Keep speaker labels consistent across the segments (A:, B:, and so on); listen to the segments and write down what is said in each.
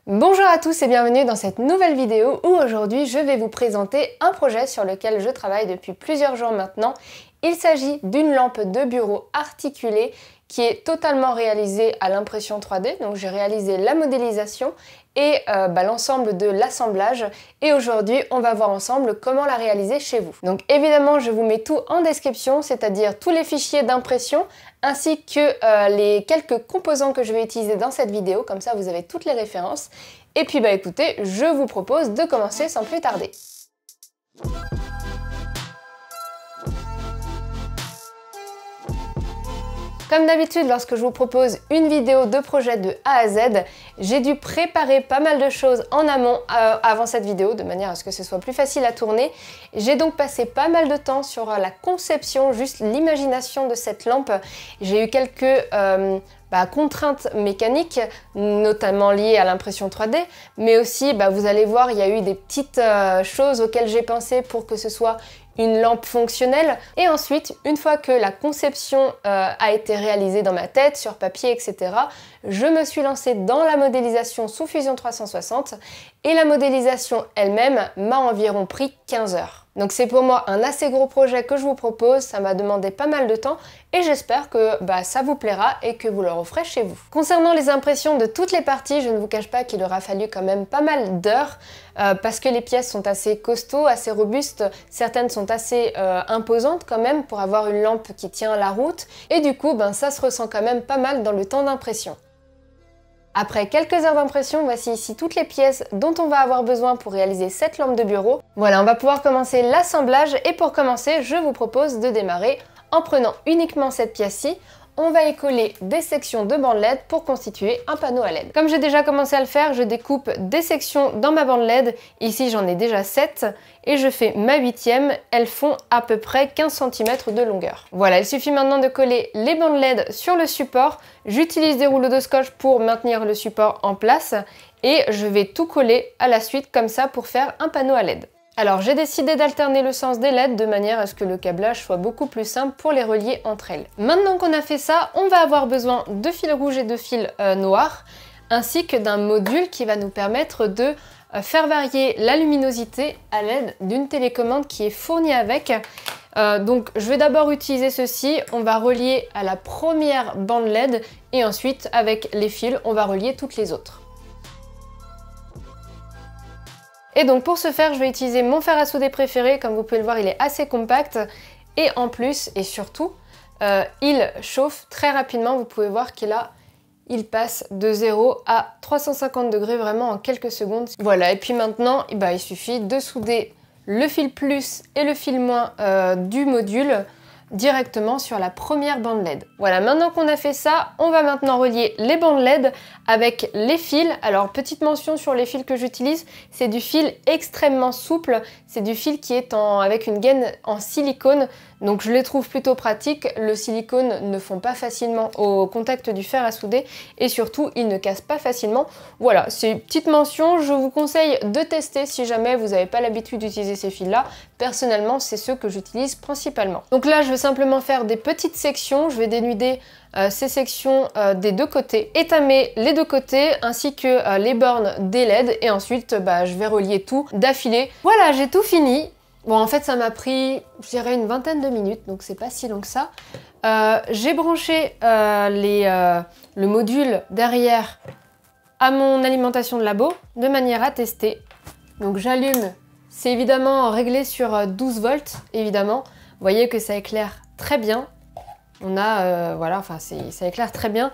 A: Bonjour à tous et bienvenue dans cette nouvelle vidéo où aujourd'hui je vais vous présenter un projet sur lequel je travaille depuis plusieurs jours maintenant. Il s'agit d'une lampe de bureau articulée qui est totalement réalisée à l'impression 3D. Donc j'ai réalisé la modélisation et l'ensemble de l'assemblage. Et aujourd'hui, on va voir ensemble comment la réaliser chez vous. Donc évidemment, je vous mets tout en description, c'est-à-dire tous les fichiers d'impression ainsi que les quelques composants que je vais utiliser dans cette vidéo. Comme ça, vous avez toutes les références. Et puis écoutez, je vous propose de commencer sans plus tarder. Comme d'habitude, lorsque je vous propose une vidéo de projet de A à Z, j'ai dû préparer pas mal de choses en amont avant cette vidéo, de manière à ce que ce soit plus facile à tourner. J'ai donc passé pas mal de temps sur la conception, juste l'imagination de cette lampe. J'ai eu quelques contraintes mécaniques, notamment liées à l'impression 3D, mais aussi, vous allez voir, il y a eu des petites choses auxquelles j'ai pensé pour que ce soit une lampe fonctionnelle. Et ensuite, une fois que la conception a été réalisée dans ma tête, sur papier, etc., je me suis lancée dans la modélisation sous Fusion 360 et la modélisation elle-même m'a environ pris 15 heures. Donc c'est pour moi un assez gros projet que je vous propose, ça m'a demandé pas mal de temps et j'espère que ça vous plaira et que vous le referez chez vous. Concernant les impressions de toutes les parties, je ne vous cache pas qu'il aura fallu quand même pas mal d'heures parce que les pièces sont assez costauds, assez robustes, certaines sont assez imposantes quand même pour avoir une lampe qui tient la route et du coup ça se ressent quand même pas mal dans le temps d'impression. Après quelques heures d'impression, voici ici toutes les pièces dont on va avoir besoin pour réaliser cette lampe de bureau. Voilà, on va pouvoir commencer l'assemblage et pour commencer, je vous propose de démarrer en prenant uniquement cette pièce-ci. On va y coller des sections de bande LED pour constituer un panneau à LED. Comme j'ai déjà commencé à le faire, je découpe des sections dans ma bande LED. Ici, j'en ai déjà 7 et je fais ma 8e. Elles font à peu près 15 cm de longueur. Voilà, il suffit maintenant de coller les bandes LED sur le support. J'utilise des rouleaux de scotch pour maintenir le support en place et je vais tout coller à la suite comme ça pour faire un panneau à LED. Alors j'ai décidé d'alterner le sens des LED de manière à ce que le câblage soit beaucoup plus simple pour les relier entre elles. Maintenant qu'on a fait ça, on va avoir besoin de fils rouges et de fils noirs, ainsi que d'un module qui va nous permettre de faire varier la luminosité à l'aide d'une télécommande qui est fournie avec. Donc je vais d'abord utiliser ceci, on va relier à la première bande LED et ensuite avec les fils, on va relier toutes les autres. Et donc pour ce faire, je vais utiliser mon fer à souder préféré. Comme vous pouvez le voir, il est assez compact. Et en plus, et surtout, il chauffe très rapidement. Vous pouvez voir qu'il passe de 0 à 350 degrés vraiment en quelques secondes. Voilà, et puis maintenant, il suffit de souder le fil plus et le fil moins du module directement sur la première bande LED. Voilà, maintenant qu'on a fait ça, on va maintenant relier les bandes LED avec les fils. Alors, petite mention sur les fils que j'utilise, c'est du fil extrêmement souple, c'est du fil qui est avec une gaine en silicone, donc je les trouve plutôt pratiques. Le silicone ne fond pas facilement au contact du fer à souder et surtout, il ne casse pas facilement. Voilà, c'est une petite mention, je vous conseille de tester si jamais vous n'avez pas l'habitude d'utiliser ces fils-là. Personnellement, c'est ceux que j'utilise principalement. Donc là, je vais simplement faire des petites sections, je vais dénuder ces sections des deux côtés, étamer les deux côtés ainsi que les bornes des LED et ensuite je vais relier tout d'affilée. Voilà, j'ai tout fini. Bon, en fait, ça m'a pris, je dirais, une vingtaine de minutes, donc c'est pas si long que ça. J'ai branché le module derrière à mon alimentation de labo de manière à tester. Donc j'allume, c'est évidemment réglé sur 12 volts, évidemment. Vous voyez que ça éclaire très bien. On a, ça éclaire très bien.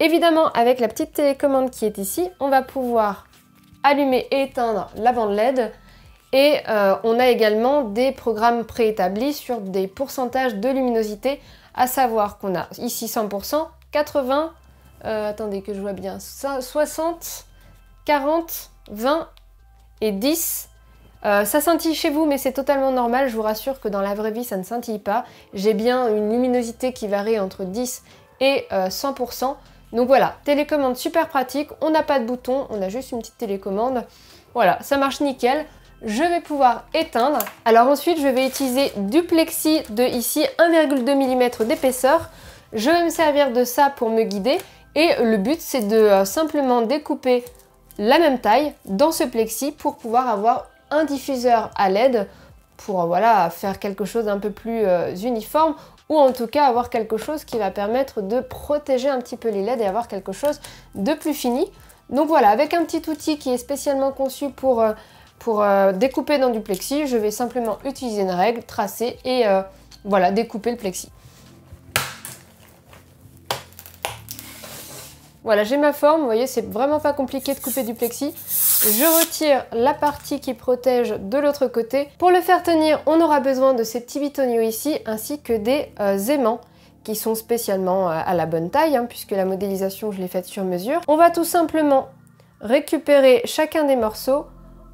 A: Évidemment, avec la petite télécommande qui est ici, on va pouvoir allumer et éteindre la bande LED. Et on a également des programmes préétablis sur des pourcentages de luminosité, à savoir qu'on a ici 100%, 80, attendez que je vois bien, 60, 40, 20 et 10. Ça scintille chez vous, mais c'est totalement normal, je vous rassure que dans la vraie vie, ça ne scintille pas. J'ai bien une luminosité qui varie entre 10 et 100%. Donc voilà, télécommande super pratique, on n'a pas de bouton, on a juste une petite télécommande. Voilà, ça marche nickel. Je vais pouvoir éteindre. Alors ensuite, je vais utiliser du plexi de ici 1,2 mm d'épaisseur. Je vais me servir de ça pour me guider. Et le but, c'est de simplement découper la même taille dans ce plexi pour pouvoir avoir un diffuseur à LED pour voilà, faire quelque chose d'un peu plus uniforme, ou en tout cas avoir quelque chose qui va permettre de protéger un petit peu les LED et avoir quelque chose de plus fini. Donc voilà, avec un petit outil qui est spécialement conçu pour découper dans du plexi, je vais simplement utiliser une règle, tracer et voilà, découper le plexi. Voilà, j'ai ma forme, vous voyez, c'est vraiment pas compliqué de couper du plexi. Je retire la partie qui protège de l'autre côté. Pour le faire tenir, on aura besoin de ces petits bitonniaux ici, ainsi que des aimants qui sont spécialement à la bonne taille, hein, puisque la modélisation, je l'ai faite sur mesure. On va tout simplement récupérer chacun des morceaux.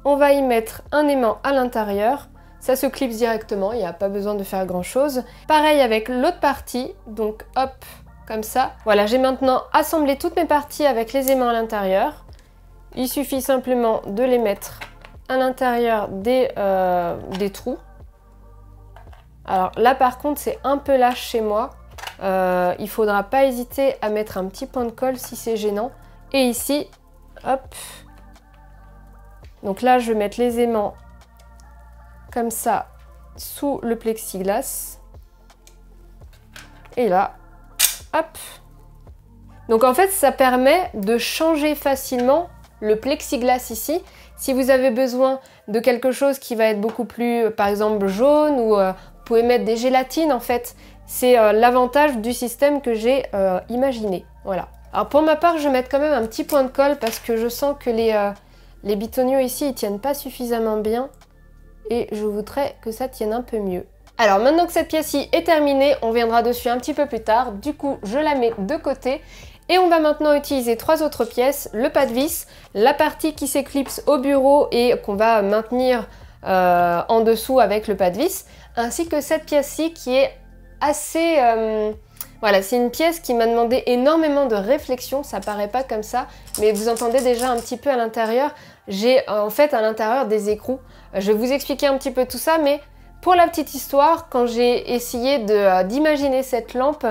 A: On va y mettre un aimant à l'intérieur. Ça se clipse directement, il n'y a pas besoin de faire grand chose. Pareil avec l'autre partie, donc hop, comme ça. Voilà, j'ai maintenant assemblé toutes mes parties avec les aimants à l'intérieur. Il suffit simplement de les mettre à l'intérieur des trous. Alors là par contre c'est un peu lâche chez moi. Il faudra pas hésiter à mettre un petit point de colle si c'est gênant. Et ici, hop. Donc là je vais mettre les aimants comme ça sous le plexiglas. Et là, hop. Donc en fait ça permet de changer facilement le plexiglas ici. Si vous avez besoin de quelque chose qui va être beaucoup plus, par exemple, jaune, ou vous pouvez mettre des gélatines en fait. C'est l'avantage du système que j'ai imaginé. Voilà. Alors pour ma part, je vais mettre quand même un petit point de colle parce que je sens que les bitonniaux ici, ils tiennent pas suffisamment bien. Et je voudrais que ça tienne un peu mieux. Alors maintenant que cette pièce-ci est terminée, on viendra dessus un petit peu plus tard. Du coup, je la mets de côté. Et on va maintenant utiliser trois autres pièces, le pas de vis, la partie qui s'éclipse au bureau et qu'on va maintenir en dessous avec le pas de vis, ainsi que cette pièce-ci qui est assez... voilà, c'est une pièce qui m'a demandé énormément de réflexion, ça paraît pas comme ça, mais vous entendez déjà un petit peu à l'intérieur, j'ai en fait à l'intérieur des écrous. Je vais vous expliquer un petit peu tout ça, mais pour la petite histoire, quand j'ai essayé d'imaginer cette lampe,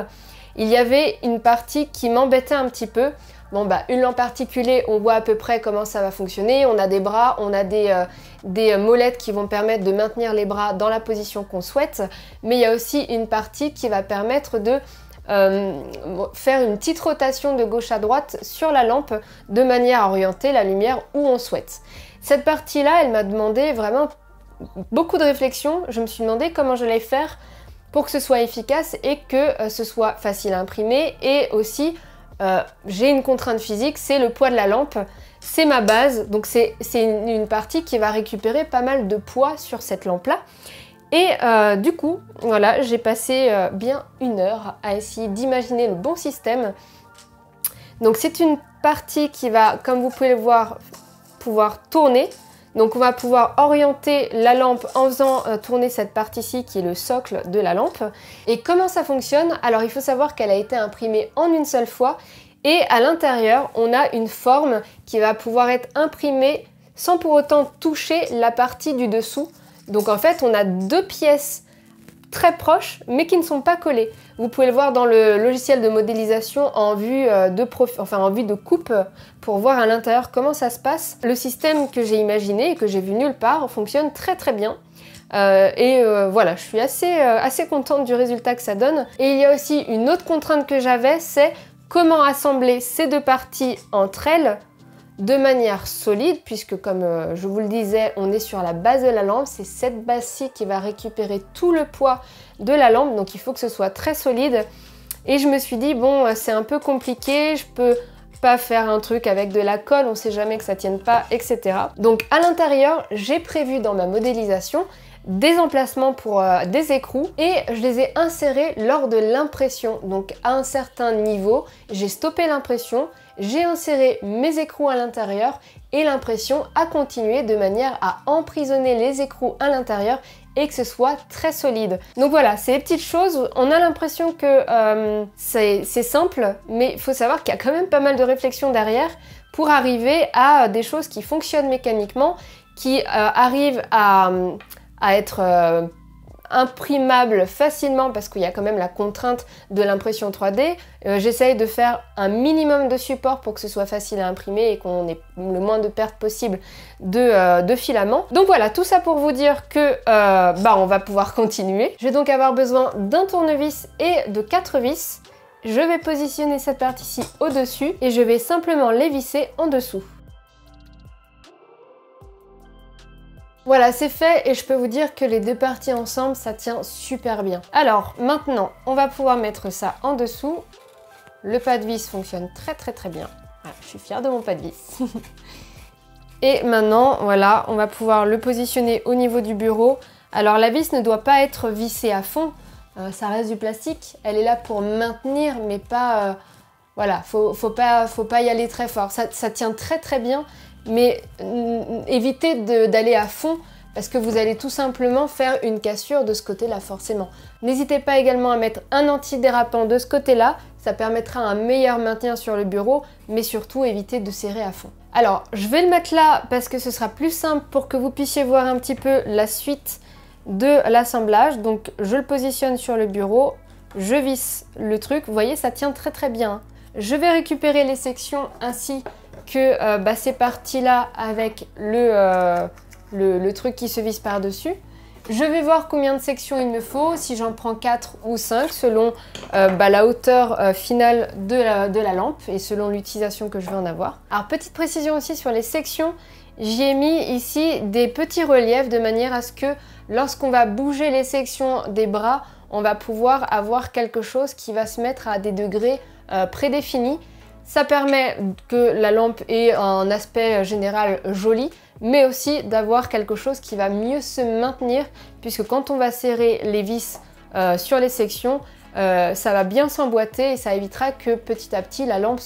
A: il y avait une partie qui m'embêtait un petit peu. Bon bah une lampe articulée, on voit à peu près comment ça va fonctionner. On a des bras, on a des molettes qui vont permettre de maintenir les bras dans la position qu'on souhaite. Mais il y a aussi une partie qui va permettre de faire une petite rotation de gauche à droite sur la lampe de manière à orienter la lumière où on souhaite. Cette partie-là, elle m'a demandé vraiment beaucoup de réflexion. Je me suis demandé comment je allais faire pour que ce soit efficace et que ce soit facile à imprimer. Et aussi, j'ai une contrainte physique, c'est le poids de la lampe. C'est ma base, donc c'est une partie qui va récupérer pas mal de poids sur cette lampe-là. Et du coup, voilà, j'ai passé bien 1 heure à essayer d'imaginer le bon système. Donc c'est une partie qui va, comme vous pouvez le voir, pouvoir tourner. Donc on va pouvoir orienter la lampe en faisant tourner cette partie-ci qui est le socle de la lampe. Et comment ça fonctionne? Alors il faut savoir qu'elle a été imprimée en une seule fois et à l'intérieur on a une forme qui va pouvoir être imprimée sans pour autant toucher la partie du dessous. Donc en fait on a deux pièces très proches mais qui ne sont pas collées. Vous pouvez le voir dans le logiciel de modélisation en vue de coupe pour voir à l'intérieur comment ça se passe. Le système que j'ai imaginé et que j'ai vu nulle part fonctionne très très bien. Voilà, je suis assez contente du résultat que ça donne. Et il y a aussi une autre contrainte que j'avais, c'est comment assembler ces deux parties entre elles de manière solide, puisque comme je vous le disais, on est sur la base de la lampe, c'est cette base-ci qui va récupérer tout le poids de la lampe, donc il faut que ce soit très solide. Et je me suis dit, bon, c'est un peu compliqué, je peux pas faire un truc avec de la colle, on sait jamais que ça tienne pas, etc. Donc à l'intérieur, j'ai prévu dans ma modélisation des emplacements pour des écrous et je les ai insérés lors de l'impression. Donc à un certain niveau, j'ai stoppé l'impression, j'ai inséré mes écrous à l'intérieur et l'impression a continué de manière à emprisonner les écrous à l'intérieur et que ce soit très solide. Donc voilà, c'est des petites choses, on a l'impression que c'est simple, mais il faut savoir qu'il y a quand même pas mal de réflexion derrière pour arriver à des choses qui fonctionnent mécaniquement, qui arrivent à être imprimable facilement parce qu'il y a quand même la contrainte de l'impression 3D. J'essaye de faire un minimum de support pour que ce soit facile à imprimer et qu'on ait le moins de pertes possible de filaments. Donc voilà, tout ça pour vous dire que on va pouvoir continuer. Je vais donc avoir besoin d'un tournevis et de 4 vis. Je vais positionner cette partie-ci au-dessus et je vais simplement les visser en dessous. Voilà, c'est fait et je peux vous dire que les deux parties ensemble, ça tient super bien. Alors, maintenant, on va pouvoir mettre ça en dessous. Le pas de vis fonctionne très bien. Voilà, je suis fière de mon pas de vis. Et maintenant, voilà, on va pouvoir le positionner au niveau du bureau. Alors, la vis ne doit pas être vissée à fond. Ça reste du plastique. Elle est là pour maintenir, mais pas... voilà, faut pas y aller très fort. Ça tient très bien. Mais évitez d'aller à fond parce que vous allez tout simplement faire une cassure de ce côté-là forcément. N'hésitez pas également à mettre un antidérapant de ce côté-là, ça permettra un meilleur maintien sur le bureau, mais surtout évitez de serrer à fond. Alors, je vais le mettre là parce que ce sera plus simple pour que vous puissiez voir un petit peu la suite de l'assemblage. Donc, je le positionne sur le bureau, je visse le truc, vous voyez, ça tient très bien. Je vais récupérer les sections ainsi que ces parties-là avec le truc qui se visse par-dessus. Je vais voir combien de sections il me faut, si j'en prends 4 ou 5 selon la hauteur finale de la lampe et selon l'utilisation que je vais en avoir. Alors petite précision aussi sur les sections, j'y ai mis ici des petits reliefs de manière à ce que lorsqu'on va bouger les sections des bras, on va pouvoir avoir quelque chose qui va se mettre à des degrés prédéfinis. Ça permet que la lampe ait un aspect général joli, mais aussi d'avoir quelque chose qui va mieux se maintenir, puisque quand on va serrer les vis sur les sections, ça va bien s'emboîter et ça évitera que petit à petit la lampe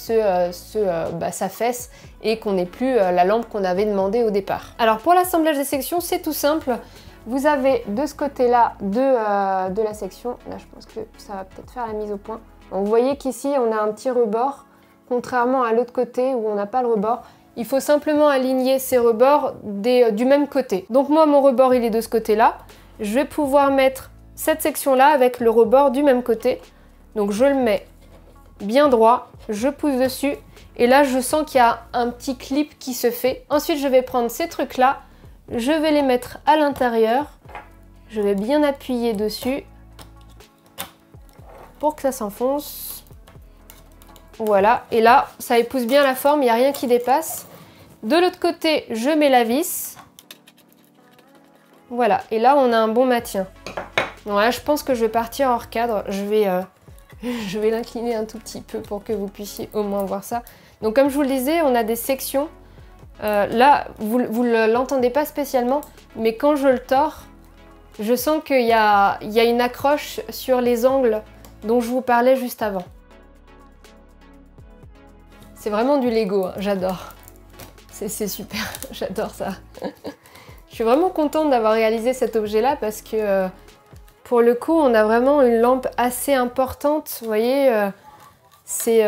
A: s'affaisse et qu'on n'ait plus la lampe qu'on avait demandé au départ. Alors pour l'assemblage des sections, c'est tout simple. Vous avez de ce côté-là de la section, là je pense que ça va peut-être faire la mise au point. Donc, vous voyez qu'ici on a un petit rebord, contrairement à l'autre côté où on n'a pas le rebord. Il faut simplement aligner ces rebords du même côté. Donc moi mon rebord il est de ce côté-là. Je vais pouvoir mettre cette section-là avec le rebord du même côté. Donc je le mets bien droit, je pousse dessus et là je sens qu'il y a un petit clip qui se fait. Ensuite je vais prendre ces trucs-là, je vais les mettre à l'intérieur. Je vais bien appuyer dessus pour que ça s'enfonce. Voilà, et là, ça épouse bien la forme, il n'y a rien qui dépasse. De l'autre côté, je mets la vis. Voilà, et là, on a un bon maintien. Bon, là, je pense que je vais partir hors cadre. Je vais l'incliner un tout petit peu pour que vous puissiez au moins voir ça. Donc, comme je vous le disais, on a des sections. Là, vous ne l'entendez pas spécialement, mais quand je le tords, je sens qu'il y a une accroche sur les angles dont je vous parlais juste avant. C'est vraiment du Lego, hein. J'adore. C'est super, j'adore ça. Je suis vraiment contente d'avoir réalisé cet objet-là parce que pour le coup, on a vraiment une lampe assez importante. Vous voyez, c'est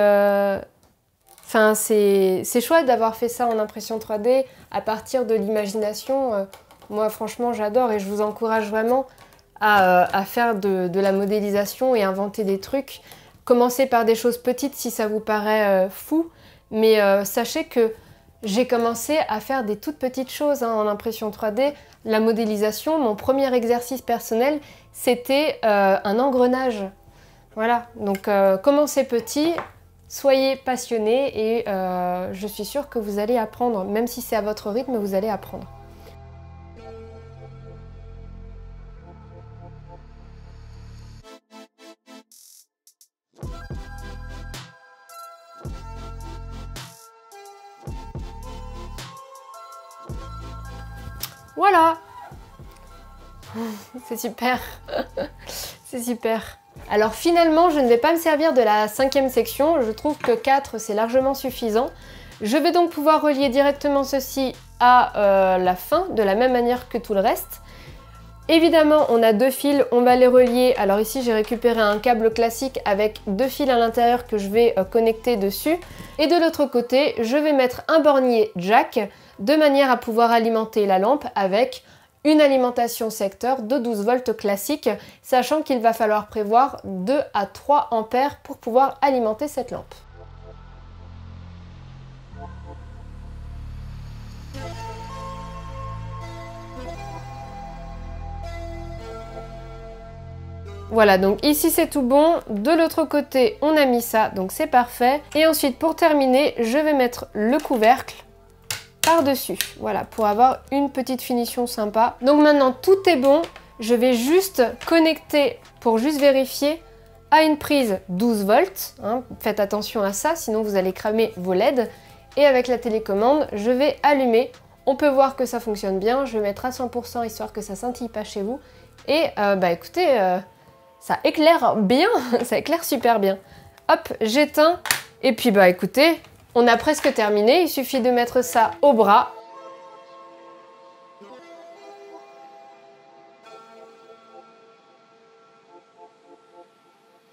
A: chouette d'avoir fait ça en impression 3D à partir de l'imagination. Moi, franchement, j'adore et je vous encourage vraiment à faire de la modélisation et inventer des trucs. Commencez par des choses petites si ça vous paraît fou. Mais sachez que j'ai commencé à faire des toutes petites choses en impression 3D. La modélisation, mon premier exercice personnel, c'était un engrenage. Voilà, donc commencez petit, soyez passionnés et je suis sûre que vous allez apprendre. Même si c'est à votre rythme, vous allez apprendre. Voilà. C'est super. C'est super. Alors finalement, je ne vais pas me servir de la 5e section. Je trouve que 4, c'est largement suffisant. Je vais donc pouvoir relier directement ceci à la fin, de la même manière que tout le reste. Évidemment, on a 2 fils, on va les relier. Alors ici, j'ai récupéré un câble classique avec 2 fils à l'intérieur que je vais connecter dessus. Et de l'autre côté, je vais mettre un bornier jack de manière à pouvoir alimenter la lampe avec une alimentation secteur de 12 volts classique, sachant qu'il va falloir prévoir 2 à 3 ampères pour pouvoir alimenter cette lampe. Voilà, donc ici c'est tout bon. De l'autre côté, on a mis ça, donc c'est parfait. Et ensuite, pour terminer, je vais mettre le couvercle par-dessus. Voilà, pour avoir une petite finition sympa. Donc maintenant, tout est bon. Je vais juste connecter, pour juste vérifier, à une prise 12 volts. Hein. Faites attention à ça, sinon vous allez cramer vos LED. Et avec la télécommande, je vais allumer. On peut voir que ça fonctionne bien. Je vais mettre à 100% histoire que ça scintille pas chez vous. Et bah écoutez... ça éclaire bien, ça éclaire super bien. Hop, j'éteins. Et puis bah écoutez, on a presque terminé. Il suffit de mettre ça au bras.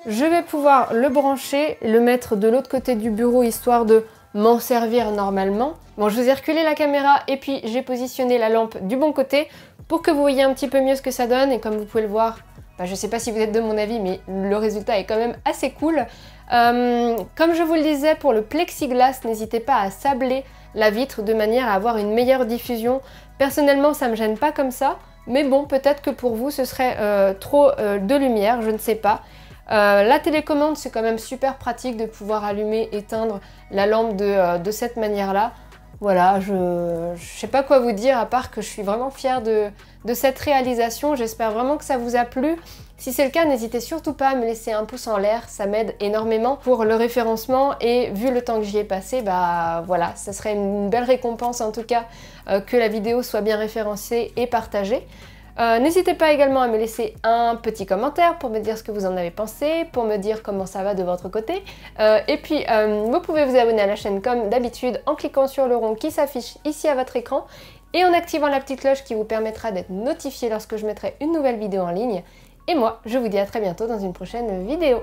A: Je vais pouvoir le brancher, le mettre de l'autre côté du bureau histoire de m'en servir normalement. Bon, je vous ai reculé la caméra et puis j'ai positionné la lampe du bon côté pour que vous voyez un petit peu mieux ce que ça donne. Et comme vous pouvez le voir, bah, je sais pas si vous êtes de mon avis, mais le résultat est quand même assez cool. Comme je vous le disais, pour le plexiglas, n'hésitez pas à sabler la vitre de manière à avoir une meilleure diffusion. Personnellement, ça me gêne pas comme ça, mais bon, peut-être que pour vous, ce serait trop de lumière, je ne sais pas. La télécommande, c'est quand même super pratique de pouvoir allumer, éteindre la lampe de cette manière-là. Voilà, je sais pas quoi vous dire à part que je suis vraiment fière de cette réalisation. J'espère vraiment que ça vous a plu. Si c'est le cas, n'hésitez surtout pas à me laisser un pouce en l'air, ça m'aide énormément pour le référencement et vu le temps que j'y ai passé, bah voilà, ça serait une belle récompense en tout cas que la vidéo soit bien référencée et partagée. N'hésitez pas également à me laisser un petit commentaire pour me dire ce que vous en avez pensé, pour me dire comment ça va de votre côté. Et puis, vous pouvez vous abonner à la chaîne comme d'habitude en cliquant sur le rond qui s'affiche ici à votre écran et en activant la petite cloche qui vous permettra d'être notifié lorsque je mettrai une nouvelle vidéo en ligne. Et moi, je vous dis à très bientôt dans une prochaine vidéo.